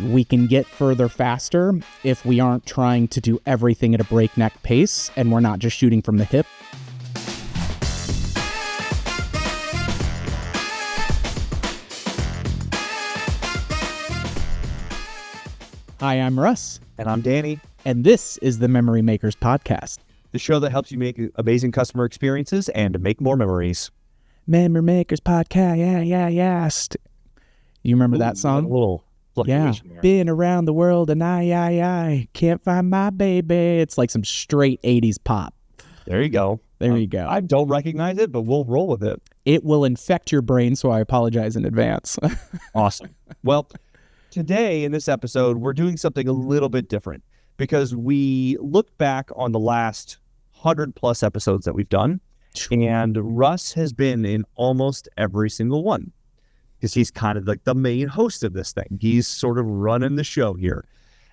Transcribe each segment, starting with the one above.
We can get further faster if we aren't trying to do everything at a breakneck pace and we're not just shooting from the hip. Hi, I'm Russ. And I'm Danny. And this is the Memory Makers Podcast, the show that helps you make amazing customer experiences and make more memories. Memory Makers Podcast, yeah. You remember that song? A little yeah. There. Been around the world and I can't find my baby. It's like some straight 80s pop. There you go. There you go. I don't recognize it, but we'll roll with it. It will infect your brain, so I apologize in advance. Awesome. Well, today in this episode, we're doing something a little bit different because we look back on the last 100+ episodes that we've done, and Russ has been in almost every single one because he's kind of like the main host of this thing. He's sort of running the show here.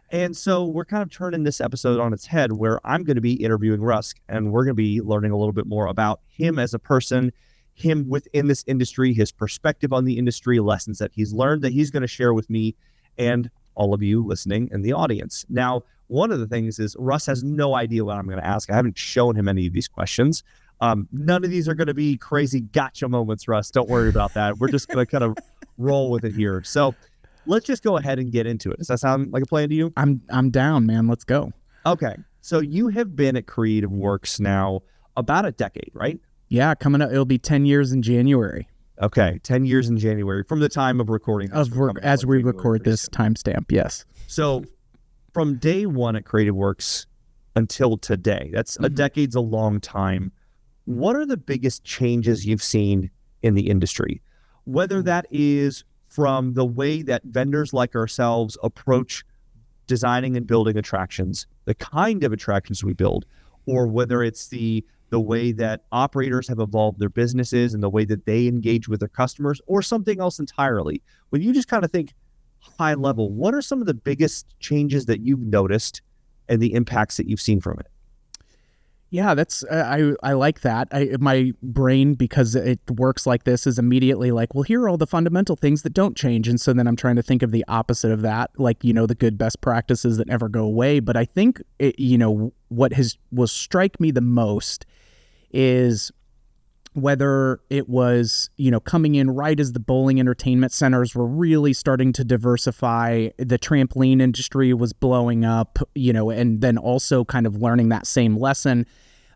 And so we're kind of turning this episode on its head where I'm going to be interviewing Russ, and we're going to be learning a little bit more about him as a person, him within this industry, his perspective on the industry, lessons that he's learned that he's going to share with me and all of you listening in the audience. Now, one of the things is Russ has no idea what I'm going to ask. I haven't shown him any of these questions. None of these are going to be crazy gotcha moments, Russ. Don't worry about that. We're just going to kind of roll with it here. So let's just go ahead and get into it. Does that sound like a plan to you? I'm down, man. Let's go. Okay. So you have been at Creative Works now about a decade, right? Yeah, coming up, it'll be 10 years in January. Okay, 10 years in January from the time of recording. As we record this timestamp, yes. So from day one at Creative Works until today, that's a decade's a long time. What are the biggest changes you've seen in the industry? Whether that is from the way that vendors like ourselves approach designing and building attractions, the kind of attractions we build, or whether it's the way that operators have evolved their businesses and the way that they engage with their customers, or something else entirely. When you just kind of think high level, what are some of the biggest changes that you've noticed and the impacts that you've seen from it? Yeah, that's I like that. My brain, because it works like this, is immediately like, well, here are all the fundamental things that don't change. And so then I'm trying to think of the opposite of that, like, the good best practices that never go away. But I think, what will strike me the most is whether it was, coming in right as the bowling entertainment centers were really starting to diversify, the trampoline industry was blowing up, and then also kind of learning that same lesson.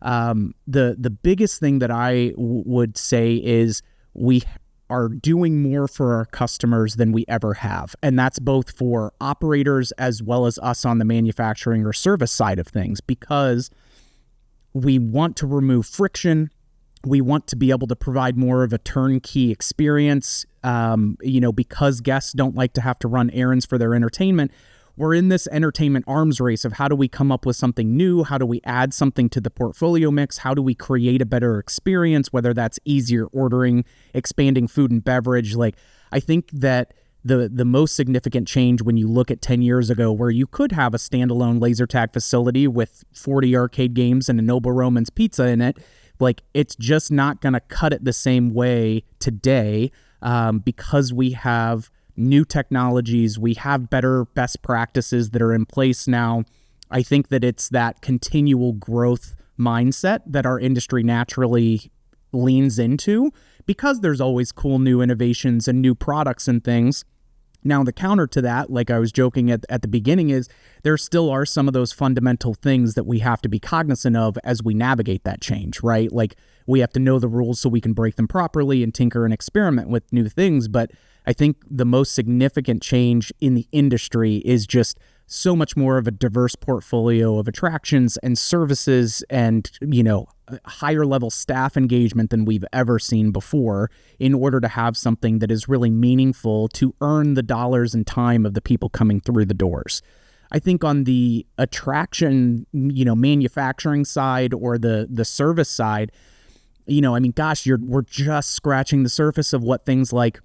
The biggest thing that I would say is we are doing more for our customers than we ever have. And that's both for operators as well as us on the manufacturing or service side of things, because we want to remove friction. We want to be able to provide more of a turnkey experience, because guests don't like to have to run errands for their entertainment. We're in this entertainment arms race of how do we come up with something new? How do we add something to the portfolio mix? How do we create a better experience, whether that's easier ordering, expanding food and beverage? Like, I think that the most significant change when you look at 10 years ago, where you could have a standalone laser tag facility with 40 arcade games and a Noble Roman's pizza in it, like, it's just not going to cut it the same way today, because we have new technologies, we have better best practices that are in place now. I think that it's that continual growth mindset that our industry naturally leans into, because there's always cool new innovations and new products and things. Now, the counter to that, like I was joking at the beginning, is there still are some of those fundamental things that we have to be cognizant of as we navigate that change, right? Like, we have to know the rules so we can break them properly and tinker and experiment with new things. But I think the most significant change in the industry is just so much more of a diverse portfolio of attractions and services and, higher level staff engagement than we've ever seen before, in order to have something that is really meaningful to earn the dollars and time of the people coming through the doors. I think on the attraction, manufacturing side or the service side, we're just scratching the surface of what things like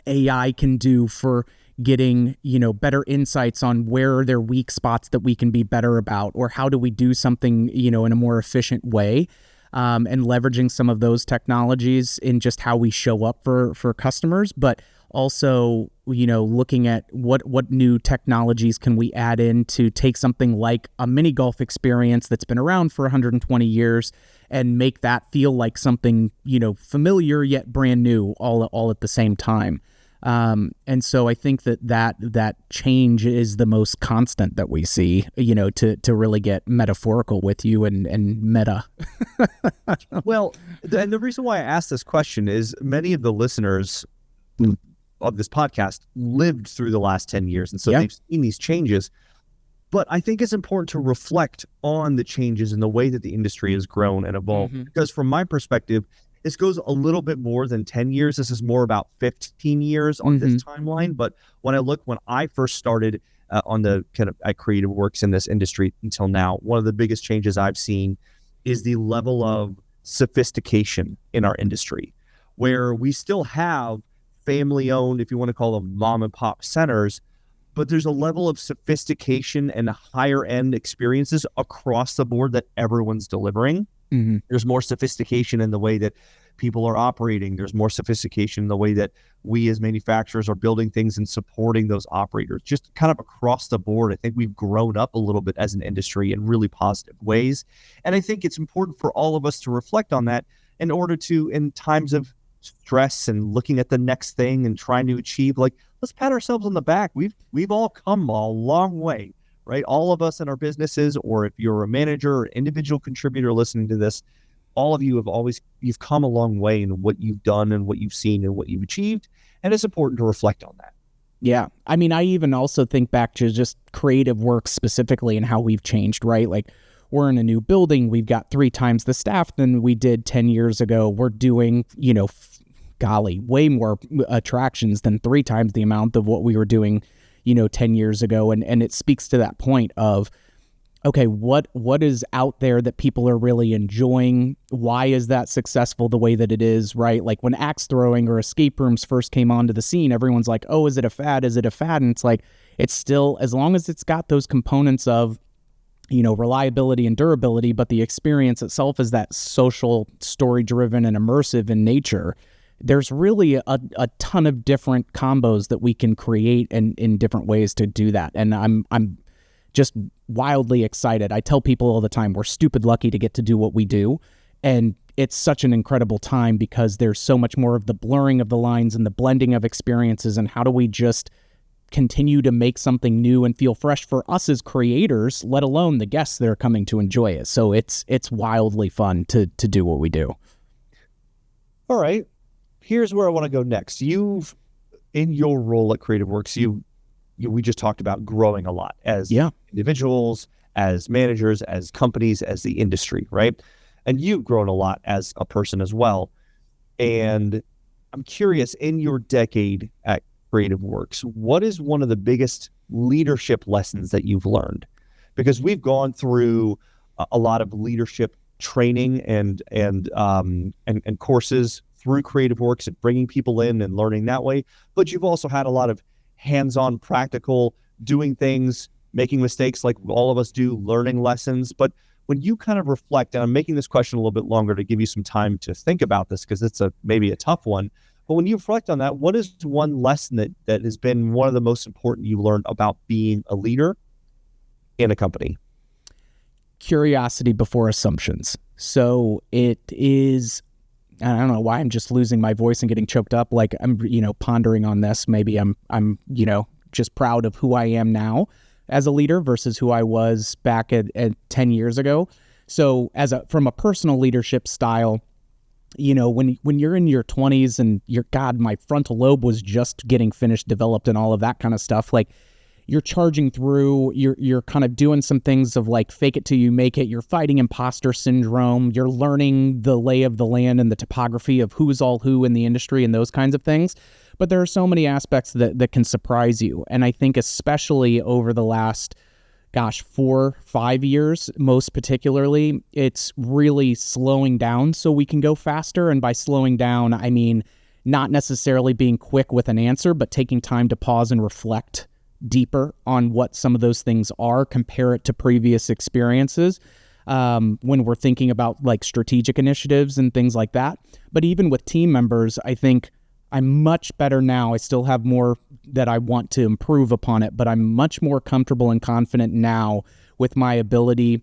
AI can do for getting, better insights on where are there weak spots that we can be better about, or how do we do something, in a more efficient way, and leveraging some of those technologies in just how we show up for customers. But Also, looking at what new technologies can we add in to take something like a mini golf experience that's been around for 120 years and make that feel like something, familiar yet brand new all at the same time. And so I think that change is the most constant that we see, to really get metaphorical with you and meta. Well, and the reason why I asked this question is many of the listeners of this podcast lived through the last 10 years. And so they've seen these changes. But I think it's important to reflect on the changes in the way that the industry has grown and evolved. Mm-hmm. Because from my perspective, this goes a little bit more than 10 years. This is more about 15 years on this timeline. But when I first started on the kind of at Creative Works in this industry until now, one of the biggest changes I've seen is the level of sophistication in our industry, where we still have family-owned, if you want to call them mom and pop centers, but there's a level of sophistication and higher-end experiences across the board that everyone's delivering. Mm-hmm. There's more sophistication in the way that people are operating. There's more sophistication in the way that we as manufacturers are building things and supporting those operators. Just kind of across the board, I think we've grown up a little bit as an industry in really positive ways. And I think it's important for all of us to reflect on that in order to, in times of stress and looking at the next thing and trying to achieve, let's pat ourselves on the back. We've all come a long way, right? All of us in our businesses, or if you're a manager or individual contributor listening to this, all of you you've come a long way in what you've done and what you've seen and what you've achieved. And it's important to reflect on that. Yeah. I mean, I even also think back to just Creative Works specifically and how we've changed, right? Like, we're in a new building. We've got 3 times the staff than we did 10 years ago. We're doing, way more attractions than 3 times the amount of what we were doing, 10 years ago. And it speaks to that point of, okay, what is out there that people are really enjoying? Why is that successful the way that it is, right? Like when axe throwing or escape rooms first came onto the scene, everyone's like, oh, is it a fad? Is it a fad? And it's like, it's still, as long as it's got those components of, reliability and durability, but the experience itself is that social, story-driven, and immersive in nature. There's really a ton of different combos that we can create in different ways to do that. And I'm just wildly excited. I tell people all the time, we're stupid lucky to get to do what we do. And it's such an incredible time because there's so much more of the blurring of the lines and the blending of experiences. And how do we just continue to make something new and feel fresh for us as creators, let alone the guests that are coming to enjoy it. So it's wildly fun to do what we do. All right. Here's where I want to go next. You've, in your role at Creative Works, we just talked about growing a lot as individuals, as managers, as companies, as the industry, right? And you've grown a lot as a person as well. And I'm curious, in your decade at Creative Works, what is one of the biggest leadership lessons that you've learned? Because we've gone through a lot of leadership training and courses through Creative Works and bringing people in and learning that way. But you've also had a lot of hands-on, practical, doing things, making mistakes like all of us do, learning lessons. But when you kind of reflect, and I'm making this question a little bit longer to give you some time to think about this because it's maybe a tough one. But when you reflect on that, what is one lesson that has been one of the most important you learned about being a leader in a company? Curiosity before assumptions. So it is, I don't know why I'm just losing my voice and getting choked up. Like I'm, pondering on this. Maybe I'm, just proud of who I am now as a leader versus who I was back at 10 years ago. So from a personal leadership style, when you're in your 20s and my frontal lobe was just getting finished, developed and all of that kind of stuff, like you're charging through, you're kind of doing some things of like fake it till you make it. You're fighting imposter syndrome. You're learning the lay of the land and the topography of who's all who in the industry and those kinds of things. But there are so many aspects that can surprise you. And I think especially over the last 4-5 years, most particularly, it's really slowing down so we can go faster. And by slowing down, I mean not necessarily being quick with an answer, but taking time to pause and reflect deeper on what some of those things are, compare it to previous experiences when we're thinking about like strategic initiatives and things like that. But even with team members, I think I'm much better now. I still have more that I want to improve upon it, but I'm much more comfortable and confident now with my ability.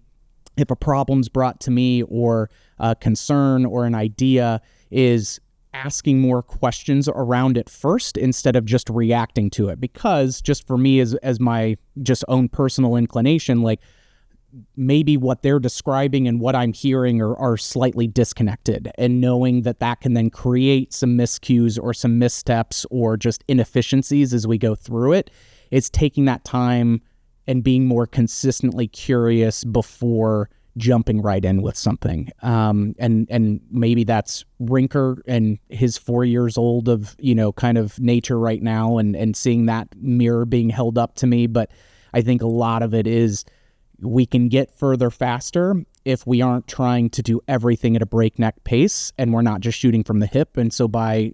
If a problem's brought to me, or a concern or an idea, is asking more questions around it first instead of just reacting to it. Because just for me, as my just own personal inclination, like, maybe what they're describing and what I'm hearing are slightly disconnected, and knowing that can then create some miscues or some missteps or just inefficiencies as we go through it. It's taking that time and being more consistently curious before jumping right in with something. And maybe that's Rinker and his 4 years old of, kind of nature right now, and seeing that mirror being held up to me. But I think a lot of it is, we can get further faster if we aren't trying to do everything at a breakneck pace, and we're not just shooting from the hip. And so by,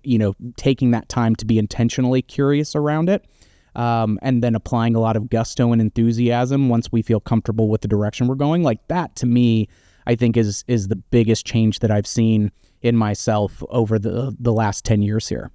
taking that time to be intentionally curious around it, and then applying a lot of gusto and enthusiasm once we feel comfortable with the direction we're going, like that, to me, I think is the biggest change that I've seen in myself over the last 10 years here.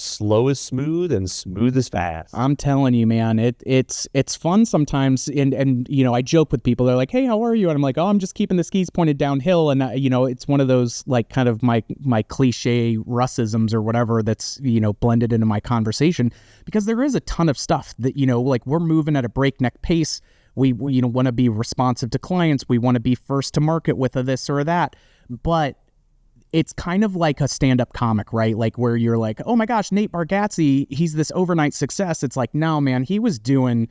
Slow is smooth and smooth is fast. I'm telling you, man, it's fun sometimes. And I joke with people. They're like, "Hey, how are you?" And I'm like, "Oh, I'm just keeping the skis pointed downhill." And it's one of those, like, kind of my cliche Russisms or whatever that's blended into my conversation, because there is a ton of stuff that like, we're moving at a breakneck pace. We want to be responsive to clients. We want to be first to market with a this or that, but it's kind of like a stand-up comic, right? Like, where you're like, oh my gosh, Nate Bargatze, he's this overnight success. It's like, no, man, he was doing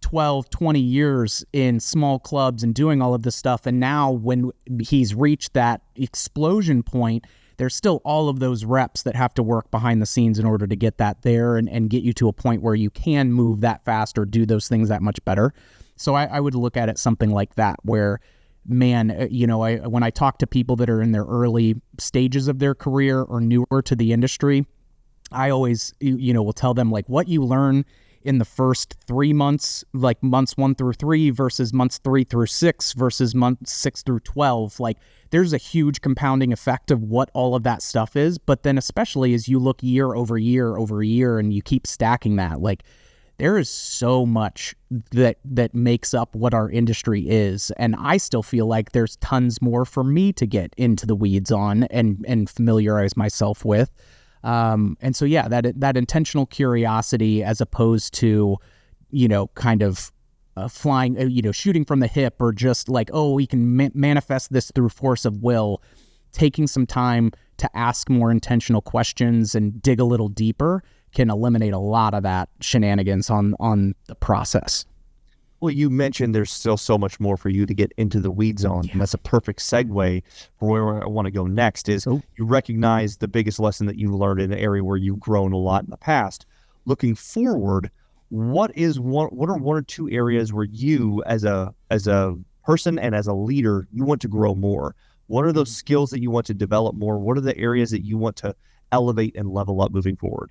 12, 20 years in small clubs and doing all of this stuff. And now when he's reached that explosion point, there's still all of those reps that have to work behind the scenes in order to get that there and get you to a point where you can move that fast or do those things that much better. So I would look at it something like that, where, man, when I talk to people that are in their early stages of their career or newer to the industry, I always, will tell them, like, what you learn in the first 3 months, like months 1 through 3 versus months 3 through 6 versus months 6 through 12, like, there's a huge compounding effect of what all of that stuff is. But then especially as you look year over year over year and you keep stacking that, like, there is so much that makes up what our industry is. And I still feel like there's tons more for me to get into the weeds on and familiarize myself with. And so, yeah, that intentional curiosity, as opposed to, kind of flying, shooting from the hip, or just like, oh, we can manifest this through force of will, taking some time to ask more intentional questions and dig a little deeper can eliminate a lot of that shenanigans on the process. Well, you mentioned there's still so much more for you to get into the weeds on. Yeah. And that's a perfect segue for where I want to go next. Is you recognize the biggest lesson that you learned in an area where you've grown a lot in the past. Looking forward, what are one or two areas where you, as a person and as a leader, you want to grow more? What are those skills that you want to develop more? What are the areas that you want to elevate and level up moving forward?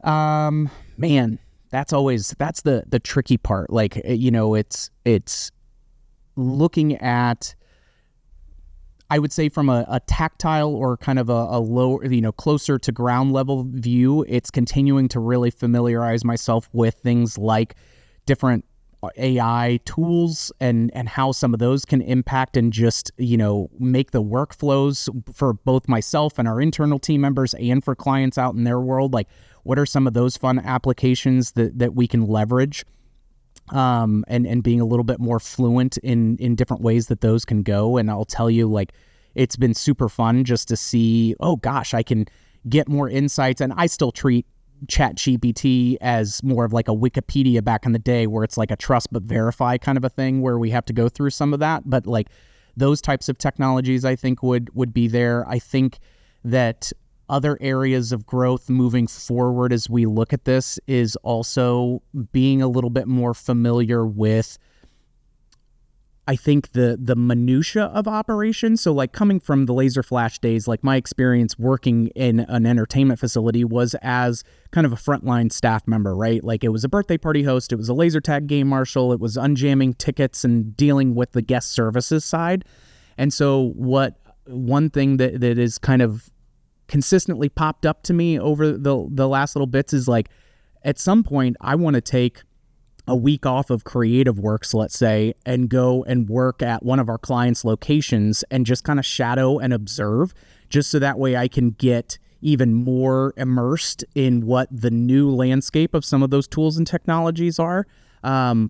Man, that's the tricky part. Like, it's looking at, I would say, from a tactile or kind of a low, closer to ground level view, it's continuing to really familiarize myself with things like different AI tools and how some of those can impact and just, make the workflows for both myself and our internal team members and for clients out in their world. Like, what are some of those fun applications that we can leverage, and being a little bit more fluent in different ways that those can go. And I'll tell you, like, it's been super fun just to see, oh gosh, I can get more insights. And I still treat ChatGPT as more of like a Wikipedia back in the day, where it's like a trust but verify kind of a thing, where we have to go through some of that. But like, those types of technologies, I think would be there. I think that other areas of growth moving forward as we look at this is also being a little bit more familiar with, I think, the minutia of operations. So like, coming from the laser flash days, like, my experience working in an entertainment facility was as kind of a frontline staff member, right? Like, it was a birthday party host, it was a laser tag game marshal, it was unjamming tickets and dealing with the guest services side. And so one thing that is kind of consistently popped up to me over the last little bits is like, at some point I want to take a week off of creative works, let's say, and go and work at one of our clients' locations and just kind of shadow and observe, just so that way I can get even more immersed in what the new landscape of some of those tools and technologies are, and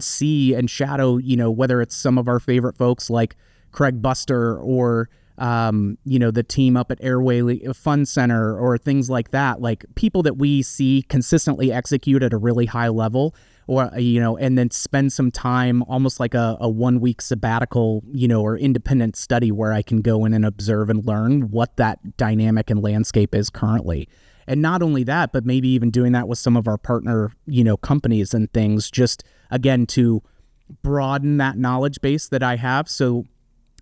see and shadow, whether it's some of our favorite folks like Craig Buster or, the team up at Airway Fun Center or things like that, like people that we see consistently execute at a really high level, or, and then spend some time almost like a 1 week sabbatical, or independent study where I can go in and observe and learn what that dynamic and landscape is currently. And not only that, but maybe even doing that with some of our partner, companies and things, just again, to broaden that knowledge base that I have. So,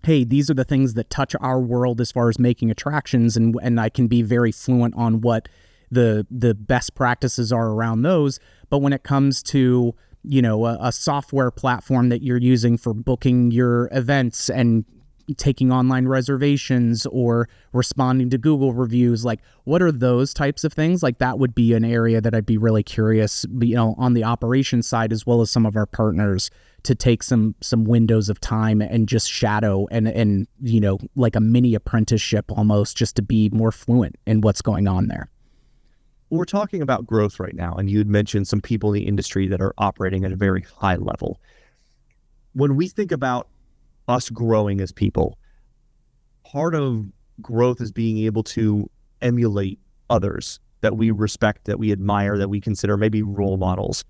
hey, these are the things that touch our world as far as making attractions, and I can be very fluent on what the best practices are around those. But when it comes to, a software platform that you're using for booking your events and taking online reservations or responding to Google reviews, like what are those types of things? Like that would be an area that I'd be really curious, on the operations side, as well as some of our partners, to take some windows of time and just shadow and like a mini apprenticeship almost, just to be more fluent in what's going on there. We're talking about growth right now, and you'd mentioned some people in the industry that are operating at a very high level. When we think about us growing as people, part of growth is being able to emulate others that we respect, that we admire, that we consider maybe role models.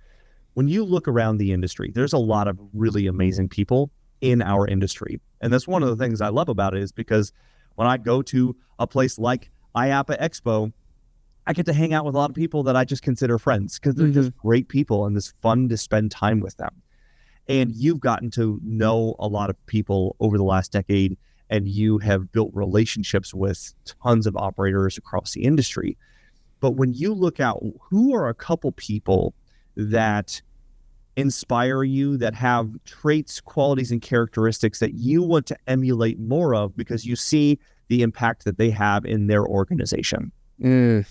When you look around the industry, there's a lot of really amazing people in our industry. And that's one of the things I love about it, is because when I go to a place like IAPA Expo, I get to hang out with a lot of people that I just consider friends, because they're just great people and it's fun to spend time with them. And you've gotten to know a lot of people over the last decade, and you have built relationships with tons of operators across the industry. But when you look out, who are a couple people that inspire you, that have traits, qualities, and characteristics that you want to emulate more of because you see the impact that they have in their organization? And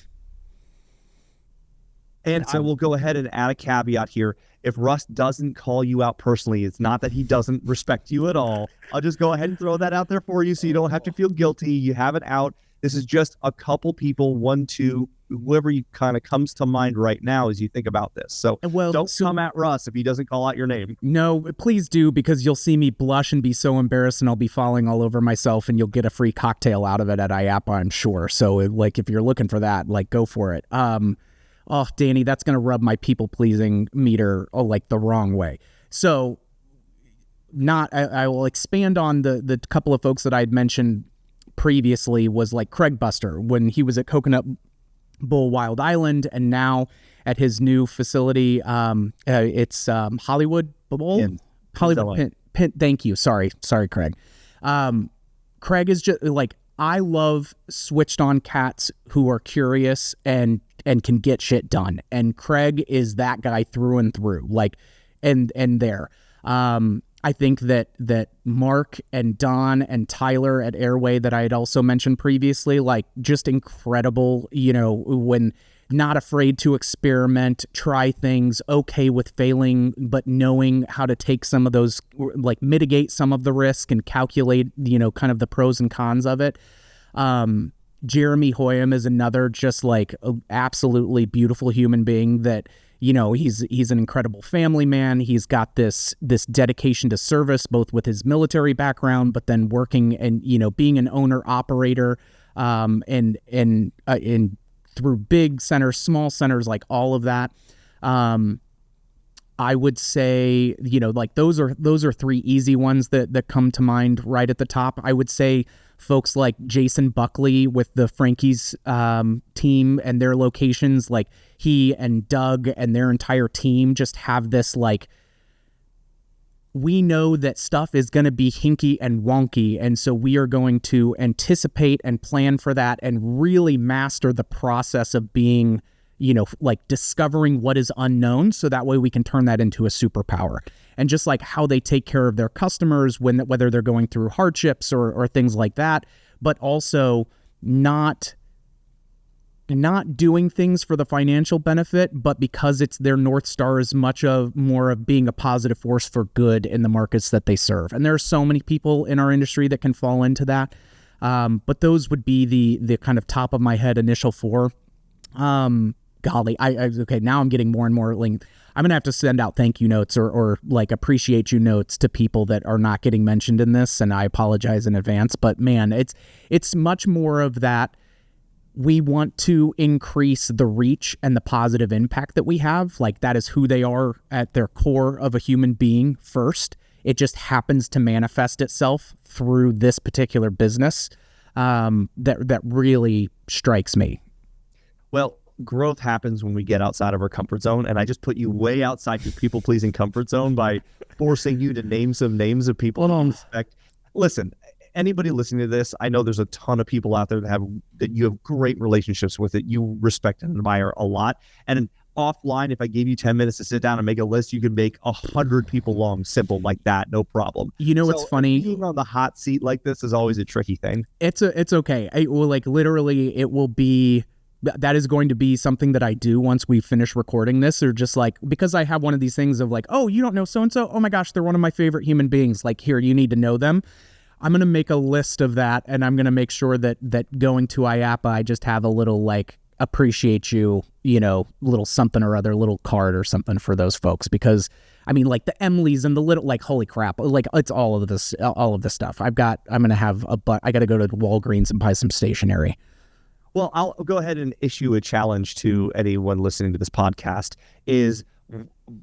I will go ahead and add a caveat here. If Russ doesn't call you out personally, it's not that he doesn't respect you at all. I'll just go ahead and throw that out there for you so you don't have to feel guilty. You have it out. This is just a couple people, 1, 2, whoever you kind of comes to mind right now as you think about this. So don't come at Russ if he doesn't call out your name. No, please do, because you'll see me blush and be so embarrassed, and I'll be falling all over myself, and you'll get a free cocktail out of it at IAPA, I'm sure. So like, if you're looking for that, like, go for it. Oh, Danny, that's going to rub my people-pleasing meter like the wrong way. So I will expand on the couple of folks that I'd mentioned previously, was like Craig Buster when he was at Coconut Bowl Wild Island, and now at his new facility, it's Hollywood Bowl? Hollywood Pin. Thank you. Sorry, Craig. Craig is just like, I love switched on cats who are curious and can get shit done. And Craig is that guy through and through, like, and there. I think that Mark and Don and Tyler at Airway that I had also mentioned previously, like, just incredible, when not afraid to experiment, try things, okay with failing, but knowing how to take some of those, like, mitigate some of the risk and calculate, kind of the pros and cons of it. Jeremy Hoyam is another just like absolutely beautiful human being that, he's an incredible family man. He's got this dedication to service, both with his military background, but then working and, being an owner operator, and through big centers, small centers, like all of that. I would say, like those are 3 easy ones that come to mind right at the top. I would say folks like Jason Buckley with the Frankie's team and their locations, like he and Doug and their entire team just have this, like, we know that stuff is going to be hinky and wonky, and so we are going to anticipate and plan for that and really master the process of being, like discovering what is unknown, so that way we can turn that into a superpower. And just like how they take care of their customers whether they're going through hardships or things like that, but also, not doing things for the financial benefit, but because it's their North Star is more of being a positive force for good in the markets that they serve. And there are so many people in our industry that can fall into that. But those would be the kind of top of my head initial four. Golly, okay, now I'm getting more and more linked. I'm going to have to send out thank you notes or like appreciate you notes to people that are not getting mentioned in this. And I apologize in advance, but man, it's much more of that. We want to increase the reach and the positive impact that we have. Like that is who they are at their core of a human being first. It just happens to manifest itself through this particular business that really strikes me. Well, growth happens when we get outside of our comfort zone. And I just put you way outside your people-pleasing comfort zone by forcing you to name some names of people you respect. Listen, anybody listening to this, I know there's a ton of people out there that you have great relationships with, that you respect and admire a lot. And offline, if I gave you 10 minutes to sit down and make a list, you could make 100 people long, simple like that, no problem. You know what's funny? Being on the hot seat like this is always a tricky thing. It's okay. It will literally, it will be. That is going to be something that I do once we finish recording this, or just like, because I have one of these things of like, oh, you don't know so-and-so? Oh my gosh, they're one of my favorite human beings. Like, here, you need to know them. I'm going to make a list of that, and I'm going to make sure that going to IAPA, I just have a little like, appreciate you, little something or other, little card or something for those folks. Because I mean, like the Emilys and the little, like, holy crap, like it's all of this stuff. I got to go to Walgreens and buy some stationery. Well, I'll go ahead and issue a challenge to anyone listening to this podcast is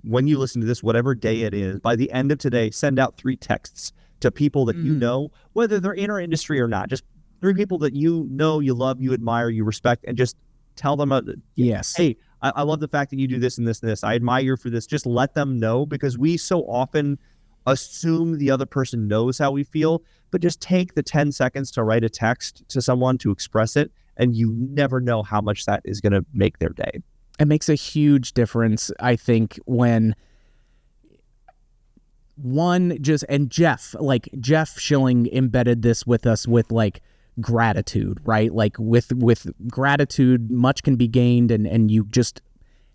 when you listen to this, whatever day it is, by the end of today, send out 3 texts to people that you know, whether they're in our industry or not. Just 3 people that you know, you love, you admire, you respect, and just tell them, yes, hey, I love the fact that you do this and this and this. I admire you for this. Just let them know, because we so often assume the other person knows how we feel, but just take the 10 seconds to write a text to someone to express it. And you never know how much that is going to make their day. It makes a huge difference, I think, when Jeff Schilling embedded this with us with like gratitude, right? Like with gratitude, much can be gained, and you just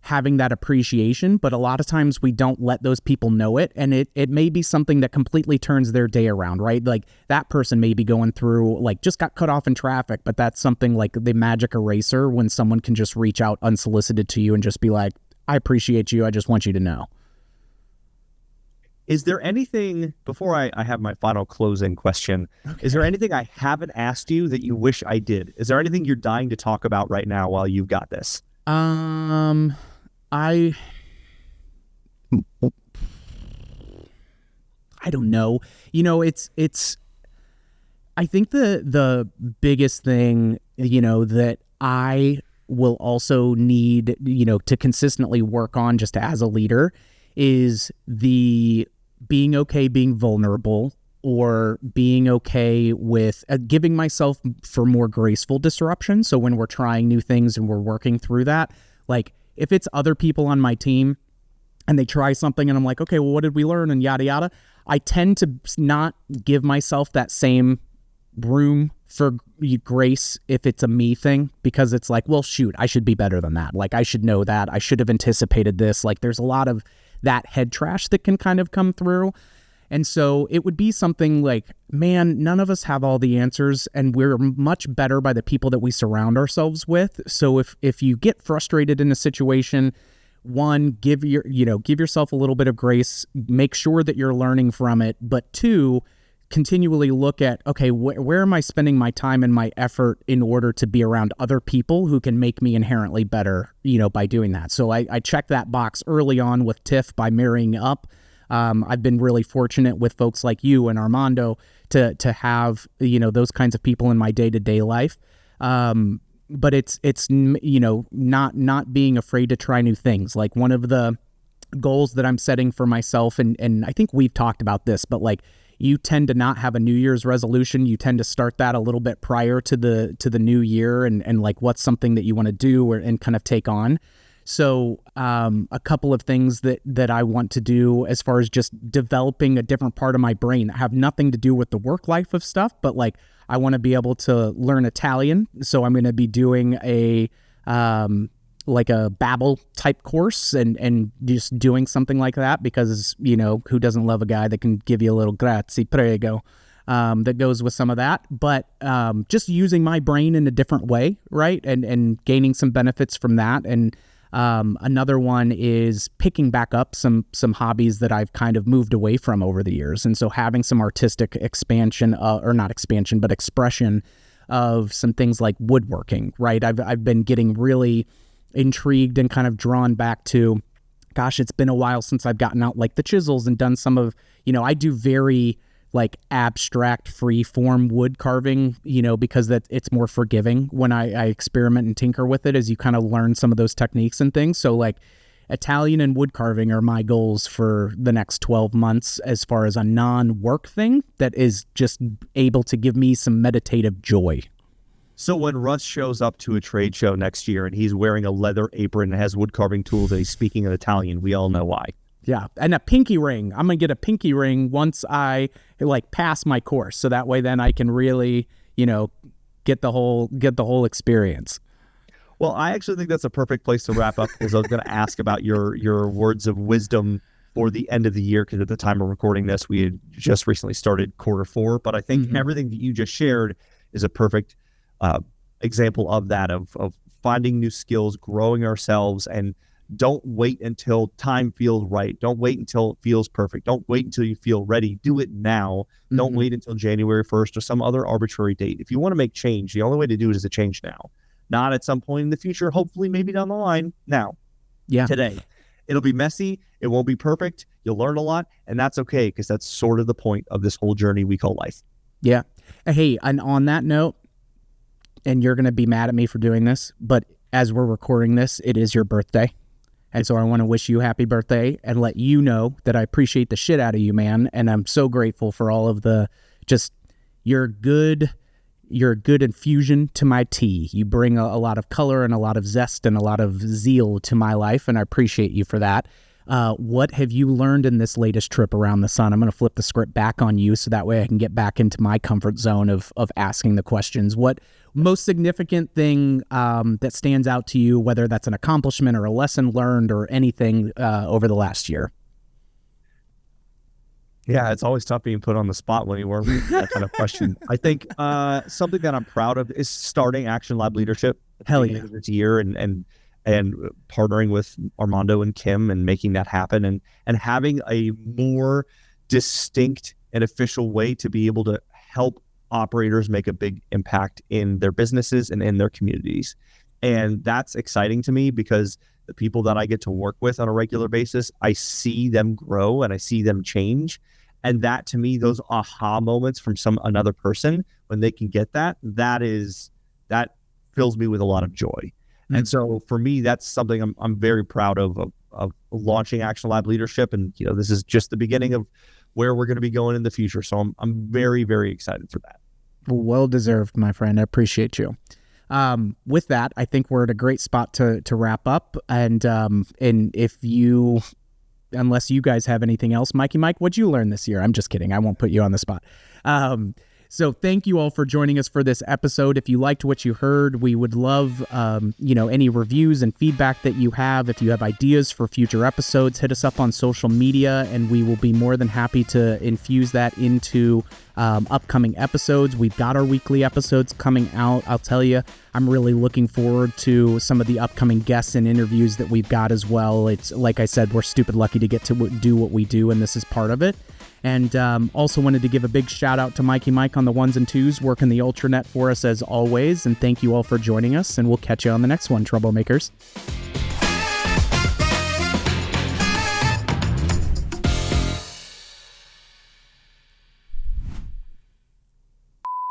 having that appreciation, but a lot of times we don't let those people know it, and it may be something that completely turns their day around, right? Like that person may be going through, like, just got cut off in traffic, but that's something like the magic eraser when someone can just reach out unsolicited to you and just be like, I appreciate you, I just want you to know. Is there anything, before I have my final closing question, Is there anything I haven't asked you that you wish I did? Is there anything you're dying to talk about right now while you've got this? I don't know. It's I think the biggest thing, that I will also need, to consistently work on just as a leader is the being okay being vulnerable, or being okay with giving myself for more graceful disruption. So when we're trying new things and we're working through that, like if it's other people on my team and they try something and I'm like, okay, well, what did we learn? And yada, yada. I tend to not give myself that same room for grace if it's a me thing, because it's like, well, shoot, I should be better than that. Like I should know that. I should have anticipated this. Like there's a lot of that head trash that can kind of come through. And so it would be something like, man, none of us have all the answers, and we're much better by the people that we surround ourselves with. So if you get frustrated in a situation, one, give yourself a little bit of grace, make sure that you're learning from it. But 2, continually look at, okay, where am I spending my time and my effort in order to be around other people who can make me inherently better, by doing that. So I checked that box early on with Tiff by marrying up. I've been really fortunate with folks like you and Armando to have, those kinds of people in my day-to-day life. But it's not being afraid to try new things. Like one of the goals that I'm setting for myself, and I think we've talked about this, but like you tend to not have a New Year's resolution. You tend to start that a little bit prior to the new year, and like what's something that you want to do and kind of take on. So a couple of things that I want to do as far as just developing a different part of my brain that have nothing to do with the work life of stuff, but like I want to be able to learn Italian. So I'm going to be doing a like a Babbel type course and just doing something like that because, you know, who doesn't love a guy that can give you a little grazie, prego, that goes with some of that. But just using my brain in a different way, right? And gaining some benefits from that. And another one is picking back up some hobbies that I've kind of moved away from over the years. And so having some artistic expansion, or not expansion, but expression of some things like woodworking, right? I've been getting really intrigued and kind of drawn back to, gosh, it's been a while since I've gotten out like the chisels and done some of, you know, I do very like abstract free form wood carving, you know, because that it's more forgiving when I experiment and tinker with it as you kind of learn some of those techniques and things. So like Italian and wood carving are my goals for the next 12 months as far as a non-work thing that is just able to give me some meditative joy. So when Russ shows up to a trade show next year and he's wearing a leather apron and has wood carving tools and he's speaking in Italian, we all know why. Yeah, and a pinky ring. I'm going to get a pinky ring once I like pass my course. So that way then I can really, you know, get the whole experience. Well, I actually think that's a perfect place to wrap up because I was going to ask about your words of wisdom for the end of the year, because at the time of recording this, we had just recently started Q4. But I think everything that you just shared is a perfect example of that, of finding new skills, growing ourselves, and don't wait until time feels right. Don't wait until it feels perfect. Don't wait until you feel ready. Do it now. Don't wait until January 1st or some other arbitrary date. If you want to make change, the only way to do it is to change now, not at some point in the future, hopefully maybe down the line. Now, today. It'll be messy. It won't be perfect. You'll learn a lot, and that's okay, because that's sort of the point of this whole journey we call life. Yeah. Hey, and on that note, and you're going to be mad at me for doing this, but as we're recording this, it is your birthday. And so I want to wish you happy birthday and let you know that I appreciate the shit out of you, man. And I'm so grateful for all of the, just you're a good infusion to my tea. You bring a lot of color and a lot of zest and a lot of zeal to my life, and I appreciate you for that. What have you learned in this latest trip around the sun? I'm going to flip the script back on you so that way I can get back into my comfort zone of asking the questions. What most significant thing that stands out to you, whether that's an accomplishment or a lesson learned or anything over the last year? Yeah, it's always tough being put on the spot when you work with that kind of question. I think something that I'm proud of is starting Action Lab Leadership. Hell yeah. This year and partnering with Armando and Kim and making that happen and having a more distinct and official way to be able to help operators make a big impact in their businesses and in their communities. And that's exciting to me because the people that I get to work with on a regular basis, I see them grow and I see them change. And that, to me, those aha moments from another person, when they can get that fills me with a lot of joy. And so for me, that's something I'm very proud of launching Action Lab Leadership. And, you know, this is just the beginning of where we're going to be going in the future. So I'm very, very excited for that. Well deserved, my friend. I appreciate you. With that, I think we're at a great spot to wrap up. And if you, unless you guys have anything else, Mikey Mike, what'd you learn this year? I'm just kidding. I won't put you on the spot. So thank you all for joining us for this episode. If you liked what you heard, we would love, any reviews and feedback that you have. If you have ideas for future episodes, hit us up on social media, and we will be more than happy to infuse that into upcoming episodes. We've got our weekly episodes coming out. I'll tell you, I'm really looking forward to some of the upcoming guests and interviews that we've got as well. It's like I said, we're stupid lucky to get to do what we do, and this is part of it. And also wanted to give a big shout out to Mikey Mike on the ones and twos, working the Ultranet for us as always. And thank you all for joining us, and we'll catch you on the next one, Troublemakers.